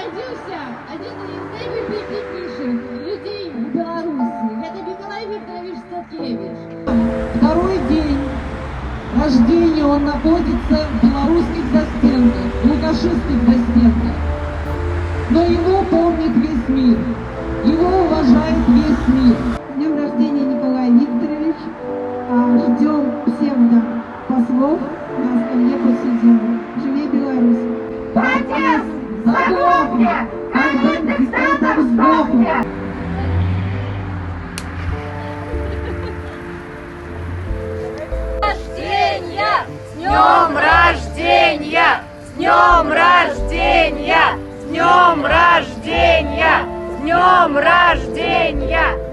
родился один из наибольших людей в Беларуси. Это Николай Викторович Статкевич. Второй день рождения он находится в белорусских застенках, в лукашистских застенках. Но его помнит весь мир, его уважает весь мир. С днем рождения, Николай Викторович. Ждем всем послов на скамье подсудимых. Живи Беларусь! Протест заглохнет, когда диктатор сдохнет. С днем рождения! С днем рождения! С днем рождения! С днем рождения!